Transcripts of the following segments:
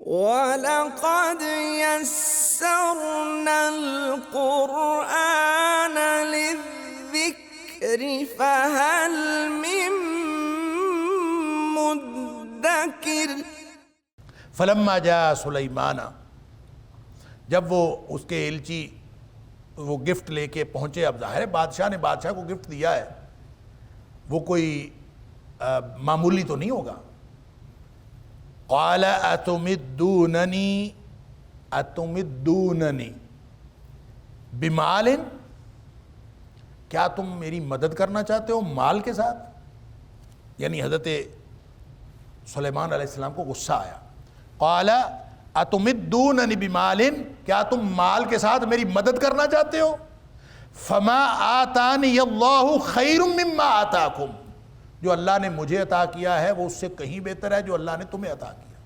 وَلَقَدْ يَسَّرْنَا الْقُرْآنَ لِلذِّكْرِ فَهَلْ مِن مُّدَّكِرٍ۔ فلما جاء سلیمان، جب وہ اس کے ایلچی وہ گفٹ لے کے پہنچے، اب ظاہر ہے بادشاہ نے بادشاہ کو گفٹ دیا ہے، وہ کوئی معمولی تو نہیں ہوگا۔ قال اتمدوننی بمال، کیا تم میری مدد کرنا چاہتے ہو مال کے ساتھ؟ یعنی حضرت سلیمان علیہ السلام کو غصہ آیا۔ قال اتمدوننی بمال، کیا تم مال کے ساتھ میری مدد کرنا چاہتے ہو؟ فما آتانی اللہ خیر مما آتاکم، جو اللہ نے مجھے عطا کیا ہے وہ اس سے کہیں بہتر ہے جو اللہ نے تمہیں عطا کیا۔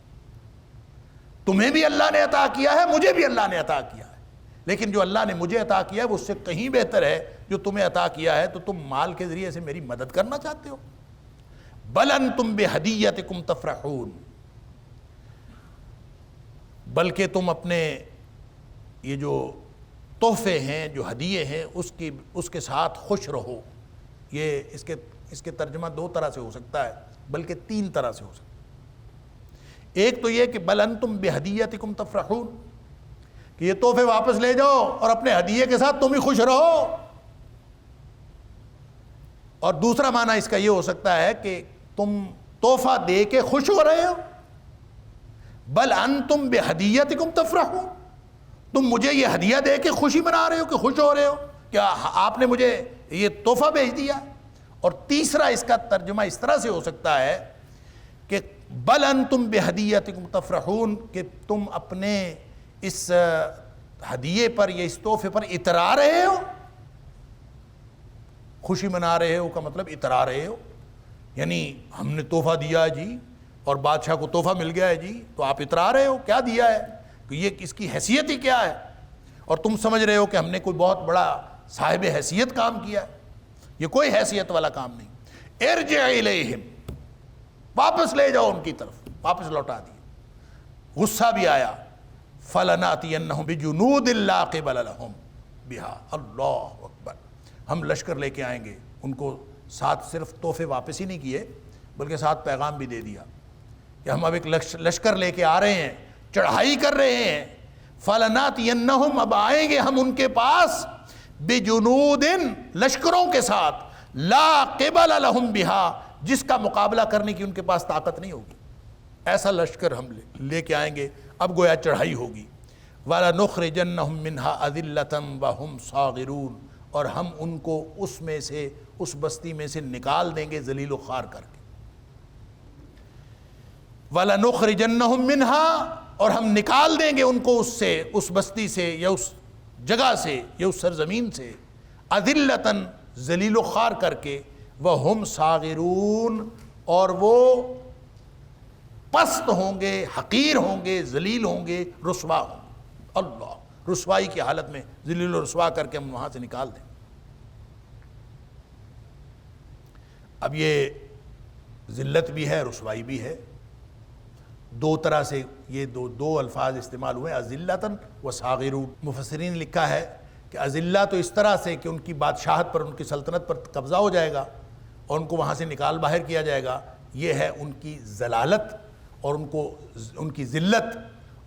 تمہیں بھی اللہ نے عطا کیا ہے، مجھے بھی اللہ نے عطا کیا ہے، لیکن جو اللہ نے مجھے عطا کیا ہے وہ اس سے کہیں بہتر ہے جو تمہیں عطا کیا ہے، تو تم مال کے ذریعے سے میری مدد کرنا چاہتے ہو؟ بل انتم بہدیتکم تفرحون، بلکہ تم اپنے یہ جو تحفے ہیں، جو ہدیے ہیں، اس کے ساتھ خوش رہو۔ یہ اس کے ترجمہ دو طرح سے ہو سکتا ہے، بلکہ تین طرح سے ہو سکتا ہے۔ ایک تو یہ کہ بل انتم بہدیتکم تفرحون، کہ یہ تحفے واپس لے جاؤ اور اپنے ہدیے کے ساتھ تم ہی خوش رہو۔ اور دوسرا معنی اس کا یہ ہو سکتا ہے کہ تم تحفہ دے کے خوش ہو رہے ہو۔ بل انتم بہدیتکم تفرحون، تم مجھے یہ ہدیہ دے کے خوشی منا رہے ہو کہ خوش ہو رہے ہو، کیا آپ نے مجھے یہ تحفہ بھیج دیا؟ اور تیسرا اس کا ترجمہ اس طرح سے ہو سکتا ہے کہ بل انتم بہدیتکم تفرحون، کہ تم اپنے اس ہدیے پر یا اس تحفے پر اترا رہے ہو۔ خوشی منا رہے ہو کا مطلب اترا رہے ہو، یعنی ہم نے تحفہ دیا ہے جی اور بادشاہ کو تحفہ مل گیا ہے جی، تو آپ اترا رہے ہو کیا دیا ہے، کہ یہ اس کی حیثیت ہی کیا ہے، اور تم سمجھ رہے ہو کہ ہم نے کوئی بہت بڑا صاحب حیثیت کام کیا ہے۔ یہ کوئی حیثیت والا کام نہیں۔ ارجع الیہم، واپس لے جاؤ ان کی طرف، واپس لوٹا دیا۔ غصہ بھی آیا۔ فلناتینہم بجنود لا قبل لہم بہا، اللہ اکبر، ہم لشکر لے کے آئیں گے۔ ان کو ساتھ صرف تحفے واپس ہی نہیں کیے بلکہ ساتھ پیغام بھی دے دیا کہ ہم اب ایک لشکر لے کے آ رہے ہیں، چڑھائی کر رہے ہیں۔ فلناتینہم، اب آئیں گے ہم ان کے پاس، بجنود، لشکروں کے ساتھ، لا قبل لہم بہا، جس کا مقابلہ کرنے کی ان کے پاس طاقت نہیں ہوگی۔ ایسا لشکر ہم لے کے آئیں گے، اب گویا چڑھائی ہوگی۔ وَلَنُخْرِجَنَّهُم مِّنْهَا أَذِلَّةً وَهُمْ صَاغِرُونَ، اور ہم ان کو اس میں سے، اس بستی میں سے نکال دیں گے ذلیل و خوار کر کے۔ وَلَنُخْرِجَنَّهُم مِّنْهَا، اور ہم نکال دیں گے ان کو اس سے، اس بستی سے یا اس جگہ سے یا اس سرزمین سے، أَذِلَّةً، ذلیل و خوار کر کے، وَهُمْ صَاغِرُونَ، اور وہ پست ہوں گے، حقیر ہوں گے، ذلیل ہوں گے، رسوا ہوں گے۔ اللہ، رسوائی کی حالت میں ذلیل و رسوا کر کے ہم وہاں سے نکال دیں۔ اب یہ ذلت بھی ہے، رسوائی بھی ہے، دو طرح سے یہ دو الفاظ استعمال ہوئے، اذلۃ و صاغرون۔ مفسرین نے لکھا ہے کہ اذلہ تو اس طرح سے کہ ان کی بادشاہت پر، ان کی سلطنت پر قبضہ ہو جائے گا اور ان کو وہاں سے نکال باہر کیا جائے گا، یہ ہے ان کی ذلالت اور ان کی ذلت،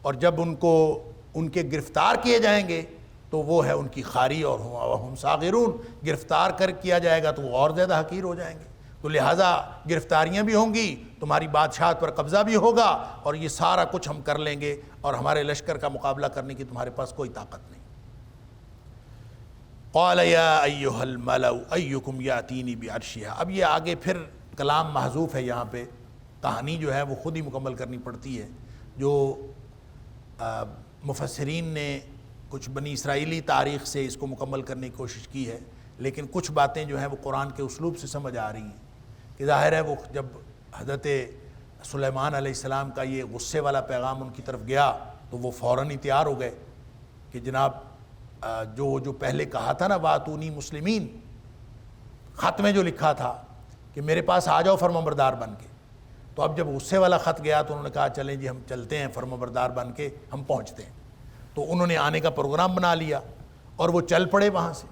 اور جب ان کے گرفتار کیے جائیں گے تو وہ ہے ان کی خاری، اور ہم صاغرون، گرفتار کیا جائے گا تو وہ اور زیادہ حقیر ہو جائیں گے۔ تو لہٰذا گرفتاریاں بھی ہوں گی، تمہاری بادشاہت پر قبضہ بھی ہوگا، اور یہ سارا کچھ ہم کر لیں گے، اور ہمارے لشکر کا مقابلہ کرنے کی تمہارے پاس کوئی طاقت نہیں۔ قال یا ایھا الملأ ایکم یاتینی بعرشھا، اب یہ آگے پھر کلام محذوف ہے، یہاں پہ کہانی جو ہے وہ خود ہی مکمل کرنی پڑتی ہے۔ جو مفسرین نے کچھ بنی اسرائیلی تاریخ سے اس کو مکمل کرنے کی کوشش کی ہے، لیکن کچھ باتیں جو ہیں وہ قرآن کے اسلوب سے سمجھ آ رہی ہیں، کہ ظاہر ہے وہ جب حضرت سلیمان علیہ السلام کا یہ غصے والا پیغام ان کی طرف گیا تو وہ فوراً ہی تیار ہو گئے کہ جناب جو پہلے کہا تھا نا واتونی مسلمین، خط میں جو لکھا تھا کہ میرے پاس آ جاؤ فرمانبردار بن کے، تو اب جب غصے والا خط گیا تو انہوں نے کہا چلیں جی ہم چلتے ہیں فرمانبردار بن کے ہم پہنچتے ہیں. تو انہوں نے آنے کا پروگرام بنا لیا اور وہ چل پڑے وہاں سے،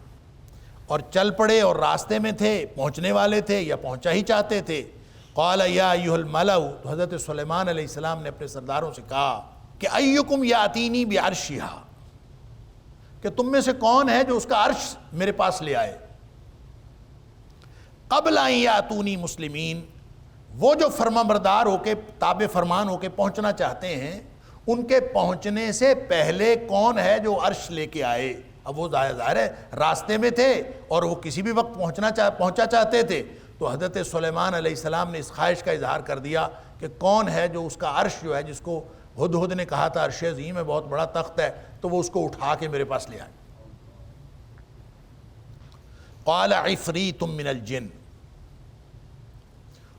اور چل پڑے اور راستے میں تھے، پہنچنے والے تھے یا پہنچا ہی چاہتے تھے. قال یا ایھا الملأ، تو حضرت سلیمان علیہ السلام نے اپنے سرداروں سے کہا کہ ایکم یاتینی بعرشھا، کہ تم میں سے کون ہے جو اس کا عرش میرے پاس لے آئے. قبل ان یاتونی مسلمین، وہ جو فرمانبردار ہو کے تابع فرمان ہو کے پہنچنا چاہتے ہیں ان کے پہنچنے سے پہلے کون ہے جو عرش لے کے آئے. اب وہ ظاہر ہے راستے میں تھے اور وہ کسی بھی وقت پہنچا چاہتے تھے. تو حضرت سلیمان علیہ السلام نے اس خواہش کا اظہار کر دیا کہ کون ہے جو اس کا عرش جو ہے، جس کو ہدہد نے کہا تھا عرش عظیم ہے، بہت بڑا تخت ہے، تو وہ اس کو اٹھا کے میرے پاس لے آئے. قال عفریت من الجن،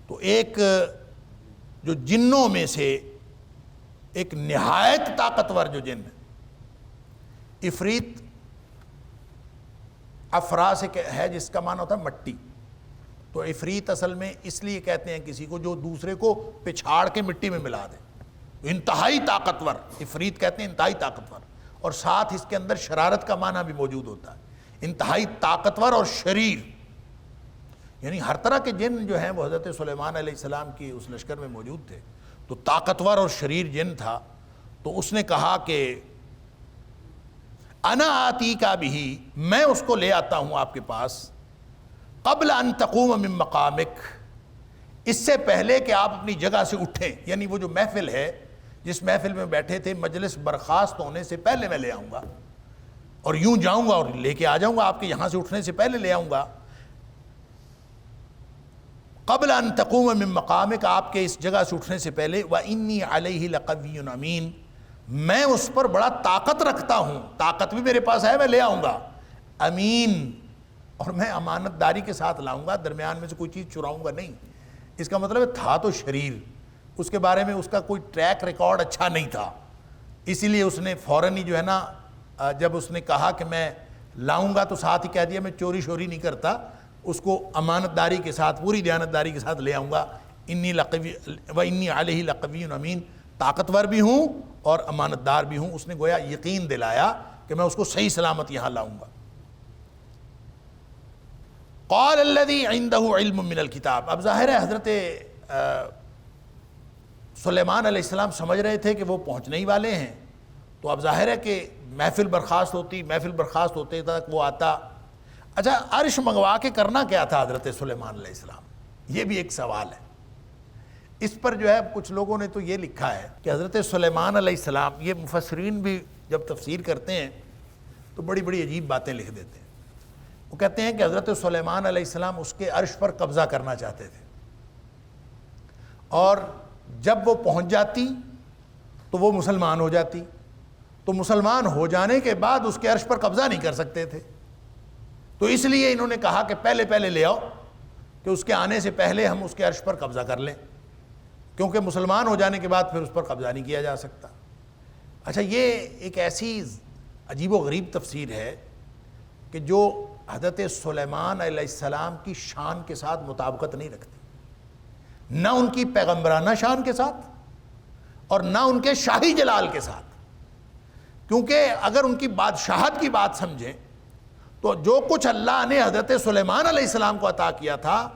تو ایک جو جنوں میں سے ایک نہایت طاقتور جو جن ہے، عفریت افرا سے ہے جس کا معنی ہوتا ہے مٹی. تو عفریت اصل میں اس لیے کہتے ہیں کسی کو جو دوسرے کو پچھاڑ کے مٹی میں ملا دے. انتہائی طاقتور عفریت کہتے ہیں، انتہائی طاقتور، اور ساتھ اس کے اندر شرارت کا معنی بھی موجود ہوتا ہے. انتہائی طاقتور اور شریر، یعنی ہر طرح کے جن جو ہیں وہ حضرت سلیمان علیہ السلام کی اس لشکر میں موجود تھے. تو طاقتور اور شریر جن تھا. تو اس نے کہا کہ انا آتی کا بھی، میں اس کو لے آتا ہوں آپ کے پاس، قبل ان تقوم من مقامک، اس سے پہلے کہ آپ اپنی جگہ سے اٹھیں. یعنی وہ جو محفل ہے، جس محفل میں بیٹھے تھے، مجلس برخاست ہونے سے پہلے میں لے آؤں گا، اور یوں جاؤں گا اور لے کے آ جاؤں گا، آپ کے یہاں سے اٹھنے سے پہلے لے آؤں گا. قبل ان تقوم من مقامک، آپ کے اس جگہ سے اٹھنے سے پہلے. وانی علیہ لقوی امین، میں اس پر بڑا طاقت رکھتا ہوں، طاقت بھی میرے پاس ہے، میں لے آؤں گا. امین، اور میں امانت داری کے ساتھ لاؤں گا، درمیان میں سے کوئی چیز چراؤں گا نہیں. اس کا مطلب ہے تھا تو شریر، اس کے بارے میں اس کا کوئی ٹریک ریکارڈ اچھا نہیں تھا، اسی لیے اس نے فوراً ہی جو ہے نا، جب اس نے کہا کہ میں لاؤں گا تو ساتھ ہی کہہ دیا میں چوری شوری نہیں کرتا، اس کو امانت داری کے ساتھ، پوری دیانت داری کے ساتھ لے آؤں گا. انی لقوی وانی علیہ لقوی امین، طاقتور بھی ہوں اور امانت دار بھی ہوں. اس نے گویا یقین دلایا کہ میں اس کو صحیح سلامت یہاں لاؤں گا. قال الذی عنده علم من الکتاب، اب ظاہر ہے حضرت سلیمان علیہ السلام سمجھ رہے تھے کہ وہ پہنچنے ہی والے ہیں. تو اب ظاہر ہے کہ محفل برخاست ہوتے تک وہ آتا. اچھا، عرش منگوا کے کرنا کیا تھا حضرت سلیمان علیہ السلام؟ یہ بھی ایک سوال ہے. اس پر جو ہے کچھ لوگوں نے تو یہ لکھا ہے کہ حضرت سلیمان علیہ السلام، یہ مفسرین بھی جب تفسیر کرتے ہیں تو بڑی بڑی عجیب باتیں لکھ دیتے ہیں. وہ کہتے ہیں کہ حضرت سلیمان علیہ السلام اس کے عرش پر قبضہ کرنا چاہتے تھے، اور جب وہ پہنچ جاتی تو وہ مسلمان ہو جاتی، تو مسلمان ہو جانے کے بعد اس کے عرش پر قبضہ نہیں کر سکتے تھے. تو اس لیے انہوں نے کہا کہ پہلے لے آؤ، کہ اس کے آنے سے پہلے ہم اس کے عرش پر قبضہ کر لیں، کیونکہ مسلمان ہو جانے کے بعد پھر اس پر قبضہ نہیں کیا جا سکتا. اچھا، یہ ایک ایسی عجیب و غریب تفسیر ہے کہ جو حضرت سلیمان علیہ السلام کی شان کے ساتھ مطابقت نہیں رکھتی، نہ ان کی پیغمبرانہ شان کے ساتھ اور نہ ان کے شاہی جلال کے ساتھ. کیونکہ اگر ان کی بادشاہت کی بات سمجھیں تو جو کچھ اللہ نے حضرت سلیمان علیہ السلام کو عطا کیا تھا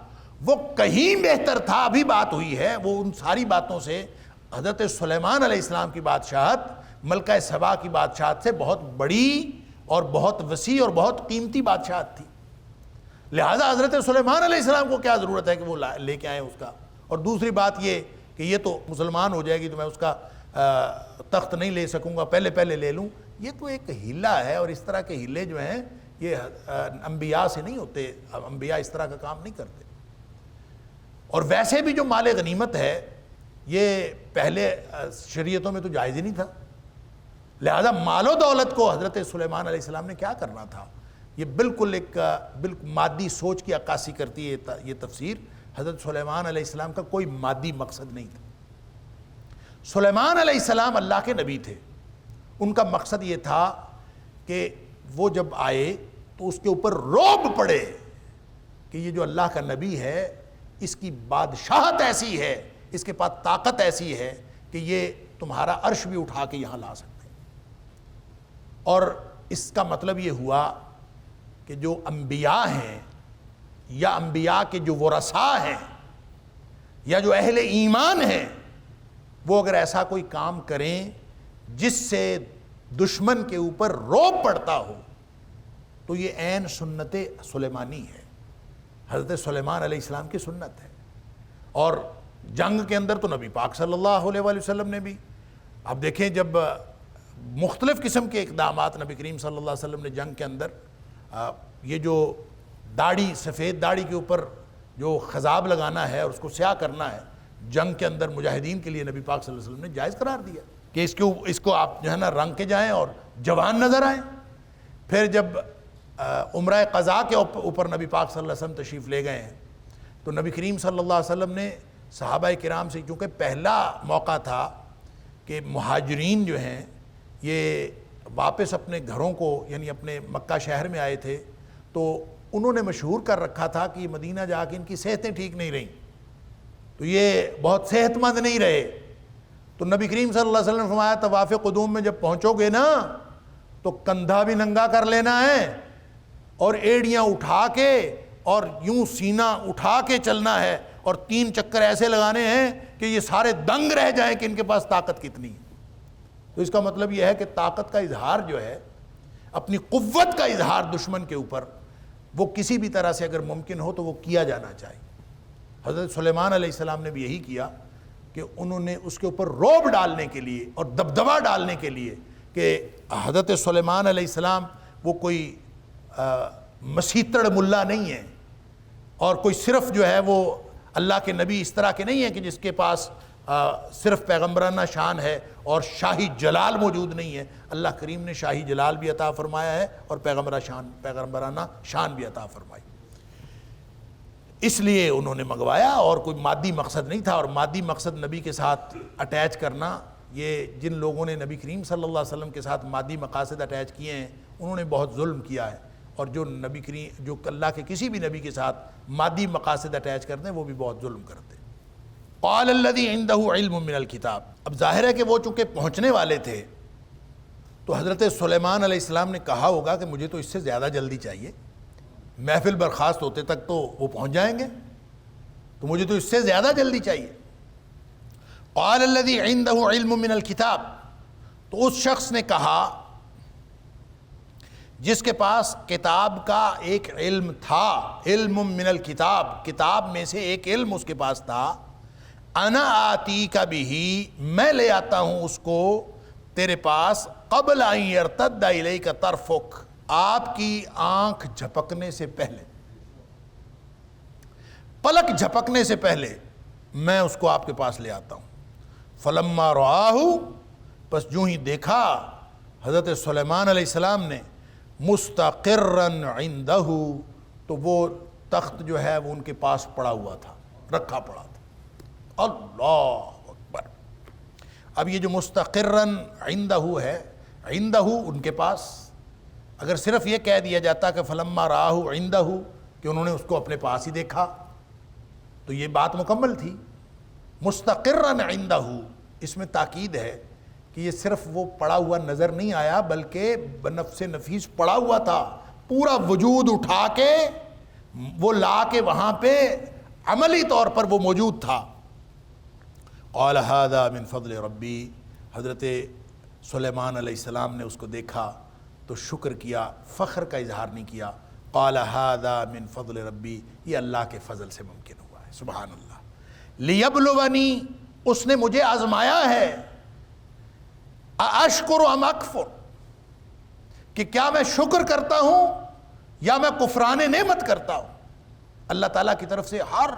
وہ کہیں بہتر تھا. ابھی بات ہوئی ہے، وہ ان ساری باتوں سے حضرت سلیمان علیہ السلام کی بادشاہت ملکہ سبا کی بادشاہت سے بہت بڑی اور بہت وسیع اور بہت قیمتی بادشاہت تھی. لہذا حضرت سلیمان علیہ السلام کو کیا ضرورت ہے کہ وہ لے کے آئیں اس کا. اور دوسری بات یہ کہ یہ تو مسلمان ہو جائے گی تو میں اس کا تخت نہیں لے سکوں گا، پہلے لے لوں. یہ تو ایک ہیلا ہے، اور اس طرح کے ہیلے جو ہیں یہ انبیاء سے نہیں ہوتے. انبیاء اس طرح کا کام نہیں کرتے. اور ویسے بھی جو مال غنیمت ہے یہ پہلے شریعتوں میں تو جائز ہی نہیں تھا. لہذا مال و دولت کو حضرت سلیمان علیہ السلام نے کیا کرنا تھا؟ یہ بالکل مادی سوچ کی عکاسی کرتی ہے یہ تفسیر. حضرت سلیمان علیہ السلام کا کوئی مادی مقصد نہیں تھا. سلیمان علیہ السلام اللہ کے نبی تھے. ان کا مقصد یہ تھا کہ وہ جب آئے تو اس کے اوپر رعب پڑے کہ یہ جو اللہ کا نبی ہے اس کی بادشاہت ایسی ہے اس کے پاس طاقت ایسی ہے کہ یہ تمہارا عرش بھی اٹھا کے یہاں لا سکتے ہیں۔ اور اس کا مطلب یہ ہوا کہ جو انبیاء ہیں یا انبیاء کے جو ورثاء ہیں یا جو اہل ایمان ہیں، وہ اگر ایسا کوئی کام کریں جس سے دشمن کے اوپر رعب پڑتا ہو تو یہ عین سنت سلیمانی ہے، حضرت سلیمان علیہ السلام کی سنت ہے۔ اور جنگ کے اندر تو نبی پاک صلی اللہ علیہ وآلہ وسلم نے بھی، اب دیکھیں جب مختلف قسم کے اقدامات نبی کریم صلی اللہ علیہ وسلم نے جنگ کے اندر، یہ جو داڑھی، سفید داڑھی کے اوپر جو خضاب لگانا ہے اور اس کو سیاہ کرنا ہے، جنگ کے اندر مجاہدین کے لیے نبی پاک صلی اللہ علیہ وسلم نے جائز قرار دیا کہ اس کو آپ جو ہے نا رنگ کے جائیں اور جوان نظر آئیں۔ پھر جب عمرہ قضاء کے اوپر نبی پاک صلی اللہ علیہ وسلم تشریف لے گئے ہیں تو نبی کریم صلی اللہ علیہ وسلم نے صحابہ کرام سے، چونکہ پہلا موقع تھا کہ مہاجرین جو ہیں یہ واپس اپنے گھروں کو، یعنی اپنے مکہ شہر میں آئے تھے، تو انہوں نے مشہور کر رکھا تھا کہ مدینہ جا کے ان کی صحتیں ٹھیک نہیں رہیں، تو یہ بہت صحت مند نہیں رہے۔ تو نبی کریم صلی اللہ علیہ وسلم نے فرمایا طواف قدوم میں جب پہنچو گے نا تو کندھا بھی ننگا کر لینا ہے اور ایڑیاں اٹھا کے اور یوں سینہ اٹھا کے چلنا ہے اور 3 چکر ایسے لگانے ہیں کہ یہ سارے دنگ رہ جائیں کہ ان کے پاس طاقت کتنی ہے۔ تو اس کا مطلب یہ ہے کہ طاقت کا اظہار جو ہے، اپنی قوت کا اظہار دشمن کے اوپر، وہ کسی بھی طرح سے اگر ممکن ہو تو وہ کیا جانا چاہیے۔ حضرت سلیمان علیہ السلام نے بھی یہی کیا کہ انہوں نے اس کے اوپر رعب ڈالنے کے لیے اور دبدبا ڈالنے کے لیے کہ حضرت سلیمان علیہ السلام وہ کوئی مسیطڑ ملا نہیں ہے اور کوئی صرف جو ہے وہ اللہ کے نبی اس طرح کے نہیں ہیں کہ جس کے پاس صرف پیغمبرانہ شان ہے اور شاہی جلال موجود نہیں ہے۔ اللہ کریم نے شاہی جلال بھی عطا فرمایا ہے اور پیغمبرانہ شان بھی عطا فرمائی، اس لیے انہوں نے منگوایا، اور کوئی مادی مقصد نہیں تھا۔ اور مادی مقصد نبی کے ساتھ اٹیچ کرنا، یہ جن لوگوں نے نبی کریم صلی اللہ علیہ وسلم کے ساتھ مادی مقاصد اٹیچ کیے ہیں انہوں نے بہت ظلم کیا ہے، اور جو جو اللہ کے کسی بھی نبی کے ساتھ مادی مقاصد اٹیچ کرتے ہیں وہ بھی بہت ظلم کرتے ہیں۔ قال الذی عنده علم من الکتاب، اب ظاہر ہے کہ وہ چونکہ پہنچنے والے تھے تو حضرت سلیمان علیہ السلام نے کہا ہوگا کہ مجھے تو اس سے زیادہ جلدی چاہیے، محفل برخاست ہوتے تک تو وہ پہنچ جائیں گے، تو مجھے تو اس سے زیادہ جلدی چاہیے۔ قال الذی عنده علم من الکتاب، تو اس شخص نے کہا جس کے پاس کتاب کا ایک علم تھا، علم من الکتاب، کتاب میں سے ایک علم اس کے پاس تھا، انا آتیک بہ، میں لے آتا ہوں اس کو تیرے پاس، قبل ان یرتد الیک طرفک، آپ کی آنکھ جھپکنے سے پہلے، پلک جھپکنے سے پہلے میں اس کو آپ کے پاس لے آتا ہوں۔ فلما رآہ، پس جو ہی دیکھا حضرت سلیمان علیہ السلام نے، مستقرا عنده، تو وہ تخت جو ہے وہ ان کے پاس پڑا ہوا تھا، رکھا پڑا تھا۔ اللہ اکبر۔ اب یہ جو مستقرا عنده ہے، عنده ان کے پاس، اگر صرف یہ کہہ دیا جاتا کہ فلما رآہ عنده، کہ انہوں نے اس کو اپنے پاس ہی دیکھا، تو یہ بات مکمل تھی۔ مستقرا عنده، اس میں تاکید ہے کہ یہ صرف وہ پڑا ہوا نظر نہیں آیا بلکہ بنفس نفیس پڑا ہوا تھا، پورا وجود اٹھا کے وہ لا کے وہاں پہ عملی طور پر وہ موجود تھا۔ قال هذا من فضل ربی، حضرت سلیمان علیہ السلام نے اس کو دیکھا تو شکر کیا، فخر کا اظہار نہیں کیا۔ قال هذا من فضل ربی، یہ اللہ کے فضل سے ممکن ہوا ہے، سبحان اللہ۔ لیبلونی، اس نے مجھے آزمایا ہے، اشکر ام اکفر، کہ کیا میں شکر کرتا ہوں یا میں کفران نعمت کرتا ہوں۔ اللہ تعالیٰ کی طرف سے ہر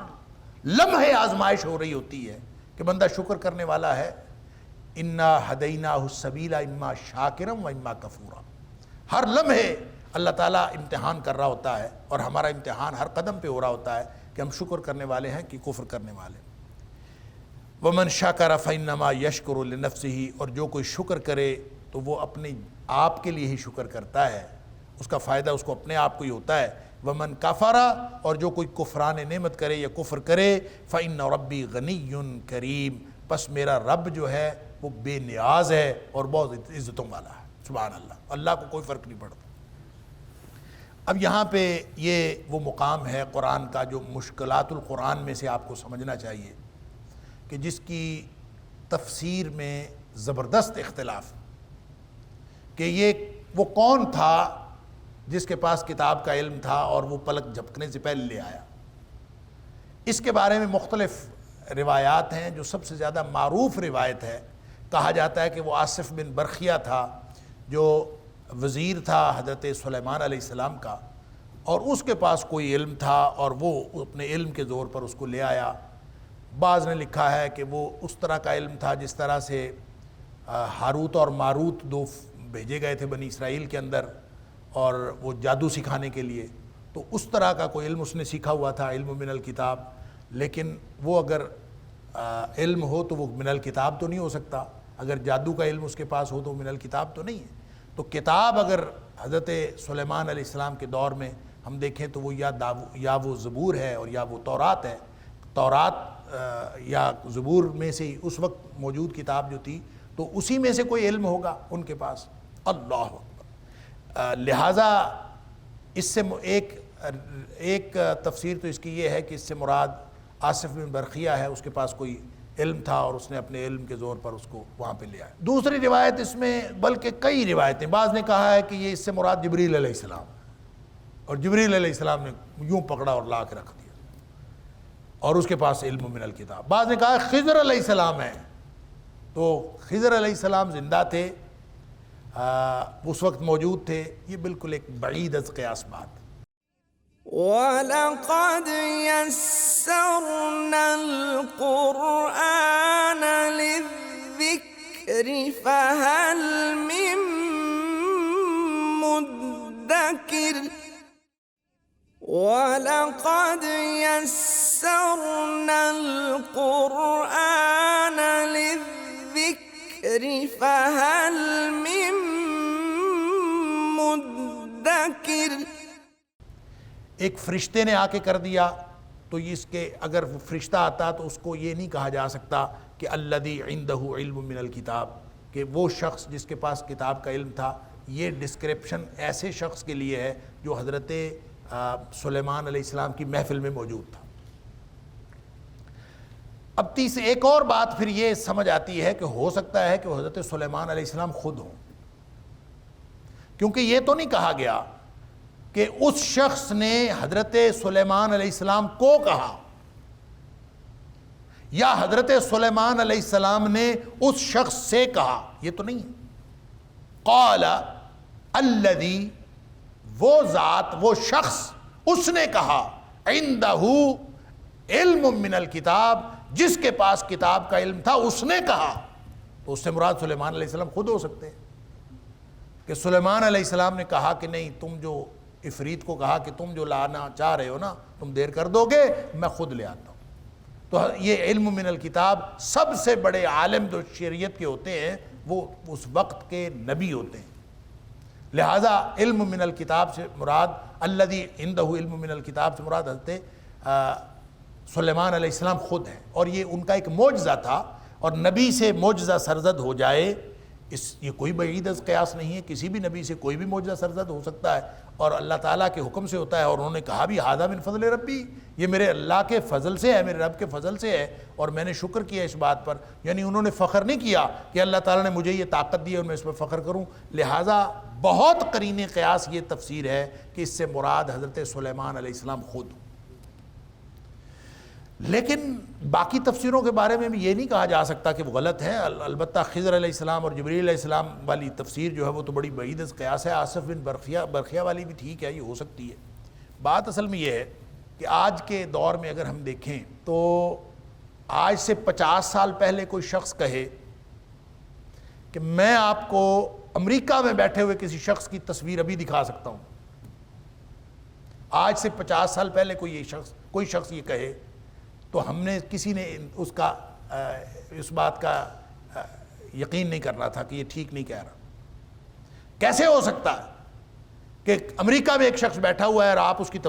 لمحے آزمائش ہو رہی ہوتی ہے کہ بندہ شکر کرنے والا ہے۔ انا ہدیناہ السبیل اما شاکرا و اما کفورا، ہر لمحے اللہ تعالیٰ امتحان کر رہا ہوتا ہے، اور ہمارا امتحان ہر قدم پہ ہو رہا ہوتا ہے کہ ہم شکر کرنے والے ہیں کہ کفر کرنے والے۔ ومن شکر فانما یشکر لنفسہ، اور جو کوئی شکر کرے تو وہ اپنے آپ کے لیے ہی شکر کرتا ہے، اس کا فائدہ اس کو اپنے آپ کو ہی ہوتا ہے ومن کفر، اور جو کوئی کفران نعمت کرے یا کفر کرے، فإن ربی غنی کریم، پس میرا رب جو ہے وہ بے نیاز ہے اور بہت عزتوں والا ہے۔ سبحان اللہ، اللہ کو کوئی فرق نہیں پڑتا۔ اب یہاں پہ یہ وہ مقام ہے قرآن کا جو مشکلات القرآن میں سے آپ کو سمجھنا چاہیے، کہ جس کی تفسیر میں زبردست اختلاف، کہ یہ وہ کون تھا جس کے پاس کتاب کا علم تھا اور وہ پلک جھپکنے سے پہلے لے آیا۔ اس کے بارے میں مختلف روایات ہیں۔ جو سب سے زیادہ معروف روایت ہے، کہا جاتا ہے کہ وہ آصف بن برخیہ تھا، جو وزیر تھا حضرت سلیمان علیہ السلام کا، اور اس کے پاس کوئی علم تھا اور وہ اپنے علم کے زور پر اس کو لے آیا۔ بعض نے لکھا ہے کہ وہ اس طرح کا علم تھا جس طرح سے ہاروت اور ماروت دو بھیجے گئے تھے بنی اسرائیل کے اندر، اور وہ جادو سکھانے کے لیے، تو اس طرح کا کوئی علم اس نے سیکھا ہوا تھا، علم من الکتاب۔ لیکن وہ اگر علم ہو تو وہ من الکتاب تو نہیں ہو سکتا، اگر جادو کا علم اس کے پاس ہو تو من الکتاب تو نہیں ہے۔ تو کتاب اگر حضرت سلیمان علیہ السلام کے دور میں ہم دیکھیں تو وہ یا وہ زبور ہے اور یا وہ تورات ہے۔ تورات یا زبور میں سے اس وقت موجود کتاب جو تھی، تو اسی میں سے کوئی علم ہوگا ان کے پاس۔ اللہ اکبر۔ لہٰذا اس سے ایک تفسیر تو اس کی یہ ہے کہ اس سے مراد آصف بن برخیہ ہے، اس کے پاس کوئی علم تھا اور اس نے اپنے علم کے زور پر اس کو وہاں پہ لے آیا۔ دوسری روایت اس میں، بلکہ کئی روایتیں، بعض نے کہا ہے کہ یہ اس سے مراد جبریل علیہ السلام، اور جبریل علیہ السلام نے یوں پکڑا اور لا کے رکھ دیا اور اس کے پاس علم من الکتاب۔ بعض نے کہا خضر علیہ السلام ہے، تو خضر علیہ السلام زندہ تھے، اس وقت موجود تھے۔ یہ بالکل ایک بعید از قیاس بات۔ وَلَقَدْ يَسَّرْنَا الْقُرْآنَ لِلذِّكْرِ فَهَلْ مِن مُدَّكِرٍ وَلَقَدْ يَسَّرْنَا الْقُرْآنَ لِلذِّكْرِ فَهَلْ مِن مُدَّكِرٍ۔ ایک فرشتے نے آ کے کر دیا، تو اس کے اگر وہ فرشتہ آتا تو اس کو یہ نہیں کہا جا سکتا کہ الذی عندہ علم من الکتاب، کہ وہ شخص جس کے پاس کتاب کا علم تھا۔ یہ ڈسکرپشن ایسے شخص کے لیے ہے جو حضرت سلیمان علیہ السلام کی محفل میں موجود تھا۔ اب ایک اور بات پھر یہ سمجھ آتی ہے کہ ہو سکتا ہے کہ وہ حضرت سلیمان علیہ السلام خود ہوں، کیونکہ یہ تو نہیں کہا گیا کہ اس شخص نے حضرت سلیمان علیہ السلام کو کہا، یا حضرت سلیمان علیہ السلام نے اس شخص سے کہا، یہ تو نہیں ہے۔ قال الذی، وہ ذات، وہ شخص، اس نے کہا، عندہ علم من الکتاب، جس کے پاس کتاب کا علم تھا اس نے کہا، تو اس سے مراد سلیمان علیہ السلام خود ہو سکتے ہیں، کہ سلیمان علیہ السلام نے کہا کہ نہیں، تم جو عفریت کو کہا کہ تم جو لانا چاہ رہے ہو نا، تم دیر کر دو گے، میں خود لے آتا ہوں۔ تو یہ علم من الکتاب، سب سے بڑے عالم جو شریعت کے ہوتے ہیں وہ اس وقت کے نبی ہوتے ہیں۔ لہٰذا علم من الکتاب سے مراد، الذی عندہ علم من الکتاب سے مراد حضرت سلیمان علیہ السلام خود ہیں، اور یہ ان کا ایک معجزہ تھا، اور نبی سے معجزہ سرزد ہو جائے، یہ کوئی بعید از قیاس نہیں ہے، کسی بھی نبی سے کوئی بھی معجزہ سرزد ہو سکتا ہے، اور اللہ تعالیٰ کے حکم سے ہوتا ہے، اور انہوں نے کہا بھی ھذا من فضل ربی، یہ میرے اللہ کے فضل سے ہے، میرے رب کے فضل سے ہے، اور میں نے شکر کیا اس بات پر۔ یعنی انہوں نے فخر نہیں کیا کہ اللہ تعالیٰ نے مجھے یہ طاقت دی اور میں اس پر فخر کروں۔ لہٰذا بہت قرین قیاس یہ تفسیر ہے کہ اس سے مراد حضرت سلیمان علیہ السلام خود۔ لیکن باقی تفسیروں کے بارے میں بھی یہ نہیں کہا جا سکتا کہ وہ غلط ہیں۔ البتہ خضر علیہ السلام اور جبریل علیہ السلام والی تفسیر جو ہے وہ تو بڑی بعید از قیاس ہے۔ آصف بن برخیہ والی بھی ٹھیک ہے، یہ ہو سکتی ہے۔ بات اصل میں یہ ہے کہ آج کے دور میں اگر ہم دیکھیں تو آج سے 50 سال پہلے کوئی شخص کہے کہ میں آپ کو امریکہ میں بیٹھے ہوئے کسی شخص کی تصویر ابھی دکھا سکتا ہوں، آج سے 50 سال پہلے کوئی شخص یہ کہے تو ہم نے کسی نے اس بات کا یقین نہیں کرنا تھا کہ یہ ٹھیک نہیں کہہ رہا۔ کیسے ہو سکتا ہے کہ امریکہ میں ایک شخص بیٹھا ہوا ہے اور آپ اس کی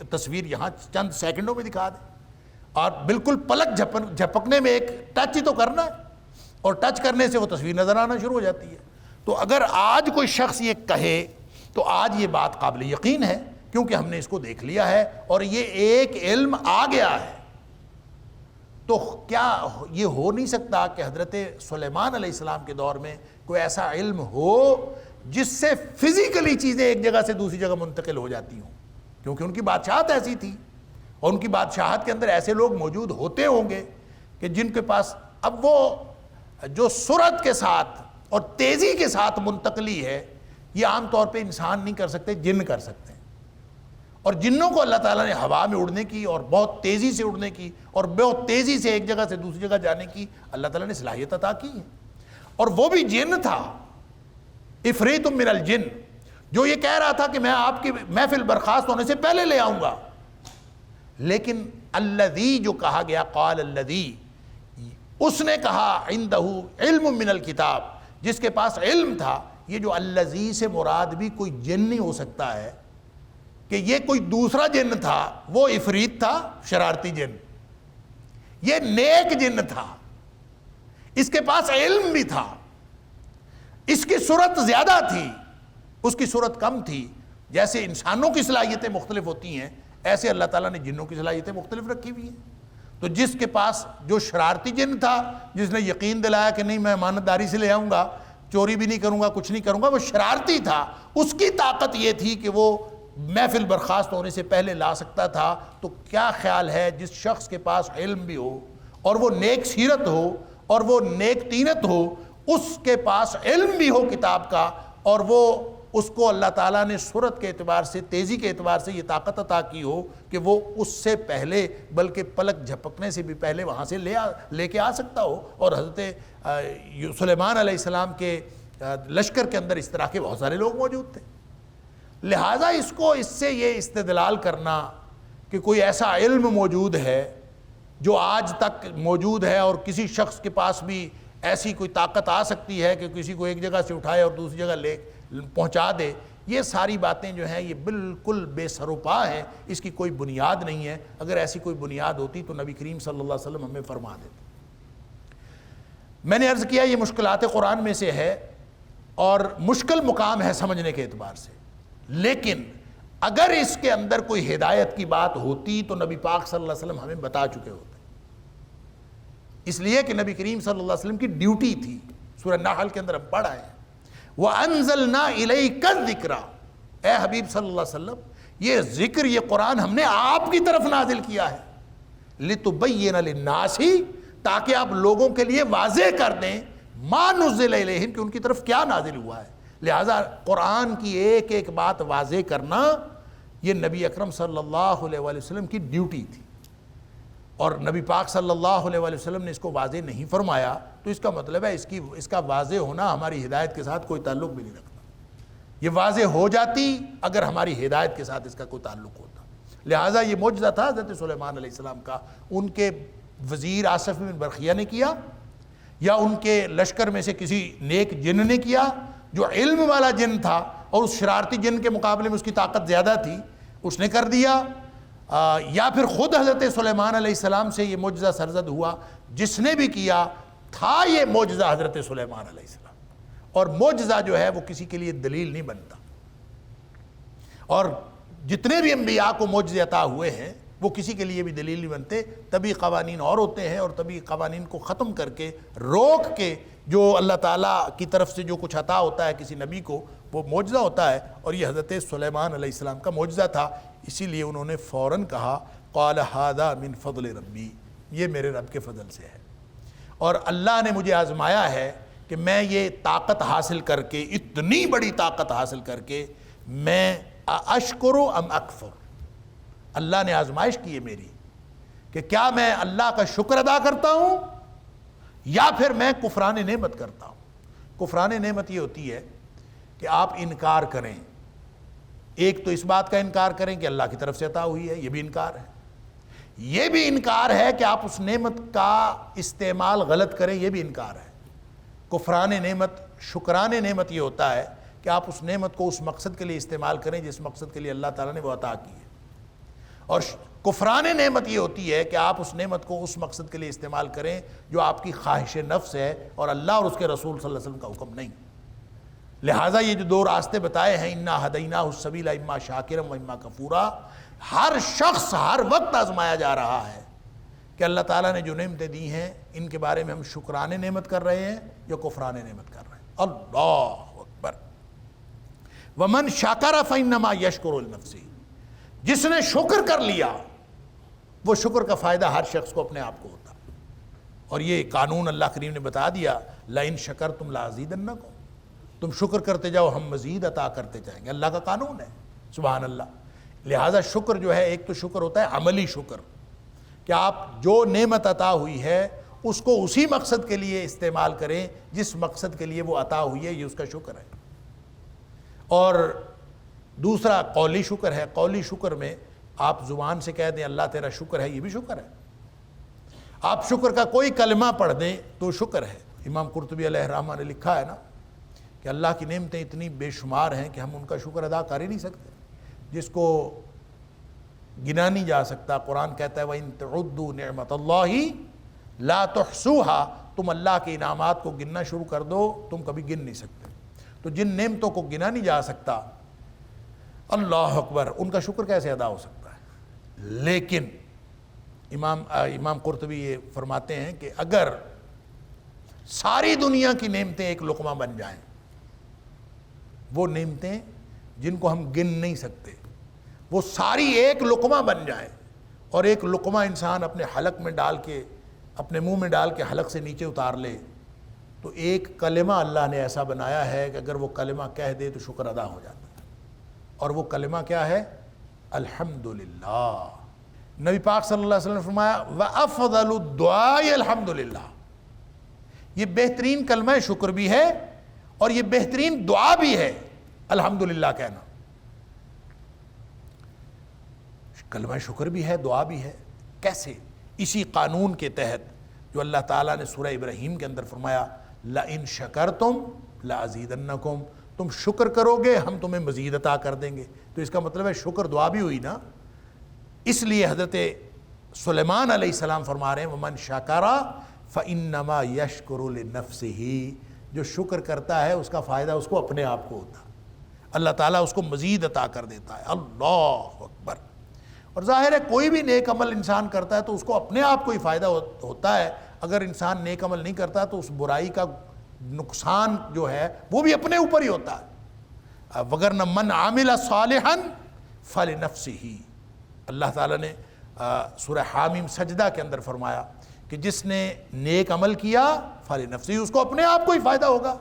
تصویر یہاں چند سیکنڈوں میں دکھا دیں، اور بالکل پلک جھپکنے میں ایک ٹچ ہی تو کرنا ہے، اور ٹچ کرنے سے وہ تصویر نظر آنا شروع ہو جاتی ہے۔ تو اگر آج کوئی شخص یہ کہے تو آج یہ بات قابل یقین ہے، کیونکہ ہم نے اس کو دیکھ لیا ہے اور یہ ایک علم آ گیا ہے۔ تو کیا یہ ہو نہیں سکتا کہ حضرت سلیمان علیہ السلام کے دور میں کوئی ایسا علم ہو جس سے فزیکلی چیزیں ایک جگہ سے دوسری جگہ منتقل ہو جاتی ہوں؟ کیونکہ ان کی بادشاہت ایسی تھی، اور ان کی بادشاہت کے اندر ایسے لوگ موجود ہوتے ہوں گے کہ جن کے پاس اب وہ جو سرعت کے ساتھ اور تیزی کے ساتھ منتقلی ہے، یہ عام طور پہ انسان نہیں کر سکتے، جن کر سکتے ہیں۔ اور جنوں کو اللہ تعالیٰ نے ہوا میں اڑنے کی اور بہت تیزی سے اڑنے کی اور بہت تیزی سے ایک جگہ سے دوسری جگہ جانے کی اللہ تعالیٰ نے صلاحیت عطا کی ہے۔ اور وہ بھی جن تھا، عفریت من الجن، جو یہ کہہ رہا تھا کہ میں آپ کی محفل برخاست ہونے سے پہلے لے آؤں گا، لیکن الذی جو کہا گیا، قال الذی، اس نے کہا عندہ علم من الکتاب، جس کے پاس علم تھا۔ یہ جو الذی سے مراد بھی کوئی جن نہیں ہو سکتا ہے کہ یہ کوئی دوسرا جن تھا، وہ عفریت تھا، شرارتی جن، یہ نیک جن تھا، اس کے پاس علم بھی تھا، اس کی صورت زیادہ تھی، اس کی صورت کم تھی۔ جیسے انسانوں کی صلاحیتیں مختلف ہوتی ہیں، ایسے اللہ تعالیٰ نے جنوں کی صلاحیتیں مختلف رکھی ہوئی ہیں۔ تو جس کے پاس جو شرارتی جن تھا، جس نے یقین دلایا کہ نہیں میں امانت داری سے لے آؤں گا، چوری بھی نہیں کروں گا، کچھ نہیں کروں گا، وہ شرارتی تھا، اس کی طاقت یہ تھی کہ وہ محفل برخاست ہونے سے پہلے لا سکتا تھا۔ تو کیا خیال ہے جس شخص کے پاس علم بھی ہو اور وہ نیک سیرت ہو اور وہ نیک تینت ہو، اس کے پاس علم بھی ہو کتاب کا، اور وہ اس کو اللہ تعالیٰ نے سرعت کے اعتبار سے، تیزی کے اعتبار سے یہ طاقت عطا کی ہو کہ وہ اس سے پہلے، بلکہ پلک جھپکنے سے بھی پہلے وہاں سے لے کے آ سکتا ہو۔ اور حضرت سلیمان علیہ السلام کے لشکر کے اندر اس طرح کے بہت سارے لوگ موجود تھے۔ لہٰذا اس سے یہ استدلال کرنا کہ کوئی ایسا علم موجود ہے جو آج تک موجود ہے اور کسی شخص کے پاس بھی ایسی کوئی طاقت آ سکتی ہے کہ کسی کو ایک جگہ سے اٹھائے اور دوسری جگہ لے پہنچا دے، یہ ساری باتیں جو ہیں یہ بالکل بے سر و پا ہیں، اس کی کوئی بنیاد نہیں ہے۔ اگر ایسی کوئی بنیاد ہوتی تو نبی کریم صلی اللہ علیہ وسلم ہمیں فرما دیتے۔ میں نے عرض کیا یہ مشکلات قرآن میں سے ہے اور مشکل مقام ہے سمجھنے کے اعتبار سے، لیکن اگر اس کے اندر کوئی ہدایت کی بات ہوتی تو نبی پاک صلی اللہ علیہ وسلم ہمیں بتا چکے ہوتے، اس لیے کہ نبی کریم صلی اللہ علیہ وسلم کی ڈیوٹی تھی۔ سورہ نحل کے اندر ہم پڑھا ہے، وَأَنزَلْنَا إِلَيْكَ الذِّكْرَ، اے حبیب صلی اللہ علیہ وسلم یہ ذکر، یہ قرآن ہم نے آپ کی طرف نازل کیا ہے، لِتُبَيِّنَ لِلنَّاسِ، تاکہ آپ لوگوں کے لیے واضح کر دیں، مَا نُزِّلَ إِلَيْهِمْ، کہ ان کی طرف کیا نازل ہوا ہے۔ لہٰذا قرآن کی ایک ایک بات واضح کرنا یہ نبی اکرم صلی اللہ علیہ وآلہ وسلم کی ڈیوٹی تھی، اور نبی پاک صلی اللہ علیہ وآلہ وسلم نے اس کو واضح نہیں فرمایا تو اس کا مطلب ہے اس کا واضح ہونا ہماری ہدایت کے ساتھ کوئی تعلق بھی نہیں رکھتا۔ یہ واضح ہو جاتی اگر ہماری ہدایت کے ساتھ اس کا کوئی تعلق ہوتا۔ لہٰذا یہ معجزہ تھا حضرت سلیمان علیہ السلام کا، ان کے وزیر آصف بن برخیہ نے کیا یا ان کے لشکر میں سے کسی نیک جن نے کیا جو علم والا جن تھا، اور اس شرارتی جن کے مقابلے میں اس کی طاقت زیادہ تھی، اس نے کر دیا، یا پھر خود حضرت سلیمان علیہ السلام سے یہ معجزہ سرزد ہوا۔ جس نے بھی کیا تھا یہ معجزہ حضرت سلیمان علیہ السلام، اور معجزہ جو ہے وہ کسی کے لیے دلیل نہیں بنتا، اور جتنے بھی انبیاء کو معجزے عطا ہوئے ہیں وہ کسی کے لیے بھی دلیل نہیں بنتے۔ طبی قوانین اور ہوتے ہیں، اور طبی قوانین کو ختم کر کے روک کے جو اللہ تعالیٰ کی طرف سے جو کچھ عطا ہوتا ہے کسی نبی کو وہ معجزہ ہوتا ہے، اور یہ حضرت سلیمان علیہ السلام کا معجزہ تھا۔ اسی لیے انہوں نے فوراً کہا قال ھذا من فضل ربی، یہ میرے رب کے فضل سے ہے، اور اللہ نے مجھے آزمایا ہے کہ میں یہ طاقت حاصل کر کے، اتنی بڑی طاقت حاصل کر کے، میں اشکر ام اکفر، اللہ نے آزمائش کی ہے میری کہ کیا میں اللہ کا شکر ادا کرتا ہوں یا پھر میں کفران نعمت کرتا ہوں۔ کفران نعمت یہ ہوتی ہے کہ آپ انکار کریں، ایک تو اس بات کا انکار کریں کہ اللہ کی طرف سے عطا ہوئی ہے، یہ بھی انکار ہے، یہ بھی انکار ہے کہ آپ اس نعمت کا استعمال غلط کریں، یہ بھی انکار ہے۔ کفران نعمت، شکران نعمت یہ ہوتا ہے کہ آپ اس نعمت کو اس مقصد کے لیے استعمال کریں جس مقصد کے لیے اللہ تعالیٰ نے وہ عطا کی ہے. اور کفران نعمت یہ ہوتی ہے کہ آپ اس نعمت کو اس مقصد کے لیے استعمال کریں جو آپ کی خواہش نفس ہے اور اللہ اور اس کے رسول صلی اللہ علیہ وسلم کا حکم نہیں. لہٰذا یہ جو دو راستے بتائے ہیں، انا ہدیناہ السبیل اما شاکرا و اما کفورا، ہر شخص ہر وقت آزمایا جا رہا ہے کہ اللہ تعالیٰ نے جو نعمتیں دی ہیں ان کے بارے میں ہم شکرانے نعمت کر رہے ہیں یا کفران نعمت کر رہے ہیں. اللہ اکبر. ومن شکر فانما یشکر لنفسہ، جس نے شکر کر لیا وہ شکر کا فائدہ ہر شخص کو اپنے آپ کو ہوتا. اور یہ قانون اللہ کریم نے بتا دیا، لئن شکرتم لازیدنکم، تم شکر کرتے جاؤ ہم مزید عطا کرتے جائیں گے. اللہ کا قانون ہے، سبحان اللہ. لہٰذا شکر جو ہے، ایک تو شکر ہوتا ہے عملی شکر کہ آپ جو نعمت عطا ہوئی ہے اس کو اسی مقصد کے لیے استعمال کریں جس مقصد کے لیے وہ عطا ہوئی ہے، یہ اس کا شکر ہے. اور دوسرا قولی شکر ہے. قولی شکر میں آپ زبان سے کہہ دیں اللہ تیرا شکر ہے، یہ بھی شکر ہے. آپ شکر کا کوئی کلمہ پڑھ دیں تو شکر ہے. امام قرطبی علیہ الرحمہ نے لکھا ہے نا کہ اللہ کی نعمتیں اتنی بے شمار ہیں کہ ہم ان کا شکر ادا کر ہی نہیں سکتے، جس کو گنا نہیں جا سکتا. قرآن کہتا ہے وَإِن تَعُدُّوا نِعْمَةَ اللَّهِ لَا تُحْصُوهَا، تم اللہ کے انعامات کو گننا شروع کر دو تم کبھی گن نہیں سکتے. تو جن نعمتوں کو گنا نہیں جا سکتا، اللہ اکبر، ان کا شکر کیسے ادا ہو سکتا ہے. لیکن امام قرطبی یہ فرماتے ہیں کہ اگر ساری دنیا کی نعمتیں ایک لقمہ بن جائیں، وہ نعمتیں جن کو ہم گن نہیں سکتے، وہ ساری ایک لقمہ بن جائیں اور ایک لقمہ انسان اپنے حلق میں ڈال کے، اپنے منہ میں ڈال کے حلق سے نیچے اتار لے، تو ایک کلمہ اللہ نے ایسا بنایا ہے کہ اگر وہ کلمہ کہہ دے تو شکر ادا ہو جاتا ہے. اور وہ کلمہ کیا ہے؟ الحمدللہ. نبی پاک صلی اللہ علیہ وسلم نے فرمایا وَأَفْضَلُ الدُّعَاءِ الحمدللہ، یہ بہترین کلمہ شکر بھی ہے اور یہ بہترین دعا بھی ہے الحمدللہ کہنا. کلمہ شکر بھی ہے، دعا بھی ہے. کیسے؟ اسی قانون کے تحت جو اللہ تعالیٰ نے سورہ ابراہیم کے اندر فرمایا لَإِن شَكَرْتُمْ لَأَزِيدَنَّكُمْ، تم شکر کرو گے ہم تمہیں مزید عطا کر دیں گے. تو اس کا مطلب ہے شکر دعا بھی ہوئی نا. اس لیے حضرت سلیمان علیہ السلام فرما رہے ہیں وَمَن شَكَرَ فَإِنَّمَا يَشْكُرُ لِنَفْسِهِ، جو شکر کرتا ہے اس کا فائدہ اس کو اپنے آپ کو ہوتا ہے، اللہ تعالیٰ اس کو مزید عطا کر دیتا ہے. اللہ اکبر. اور ظاہر ہے کوئی بھی نیک عمل انسان کرتا ہے تو اس کو اپنے آپ کو ہی فائدہ ہوتا ہے. اگر انسان نیک عمل نہیں کرتا تو اس برائی کا نقصان جو ہے وہ بھی اپنے اوپر ہی ہوتا ہے. وگرنہ من عامل صالحا فلنفسہ، اللہ تعالیٰ نے سورہ حامیم سجدہ کے اندر فرمایا کہ جس نے نیک عمل کیا فلنفسہ، اس کو اپنے آپ کو ہی فائدہ ہوگا.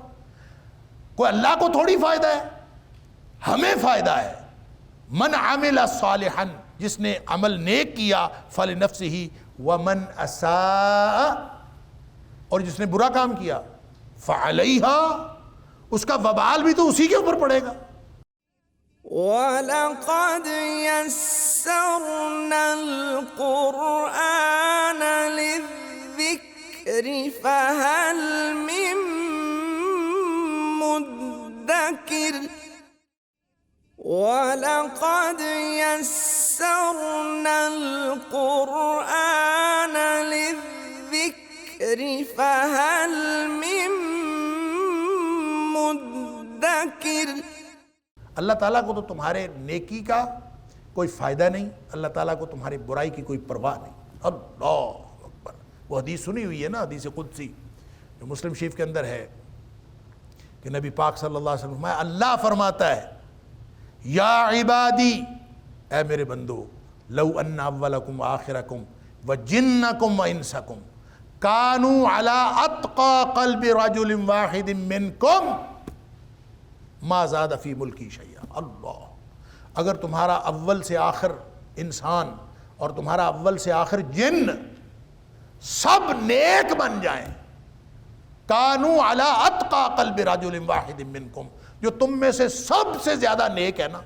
کوئی اللہ کو تھوڑی فائدہ ہے، ہمیں فائدہ ہے. من عامل صالحا، جس نے عمل نیک کیا فلنفسہ، ومن اساء، اور جس نے برا کام کیا فعلیہا، اس کا وبال بھی تو اسی کے اوپر پڑے گا. وَلَقَدْ يَسَّرْنَا الْقُرْآنَ لِلذِّكْرِ فَهَلْ مِن مُدَّكِرٍ وَلَقَدْ يَسَّرْنَا الْقُرْآنَ لِلذِّكْرِ فَهَلْ مِن مُدَّكِرٍ. اللہ تعالیٰ کو تو تمہارے نیکی کا کوئی فائدہ نہیں، اللہ تعالیٰ کو تمہاری برائی کی کوئی پرواہ نہیں. اللہ اکبر. وہ حدیث سنی ہوئی ہے نا، حدیث قدسی جو مسلم شریف کے اندر ہے کہ نبی پاک صلی اللہ علیہ وسلم اللہ فرماتا ہے یا عبادی، اے میرے بندو، لو ان اولکم وآخرکم وجنکم وانسکم کانوا علی اتقى قلب رجل واحد منکم ما زاد فی ملکی شیئا. اللہ، اگر تمہارا اول سے آخر انسان اور تمہارا اول سے آخر جن سب نیک بن جائیں، کانوا علی اتقى قلب رجل واحد منکم، جو تم میں سے سب سے زیادہ نیک ہے نا،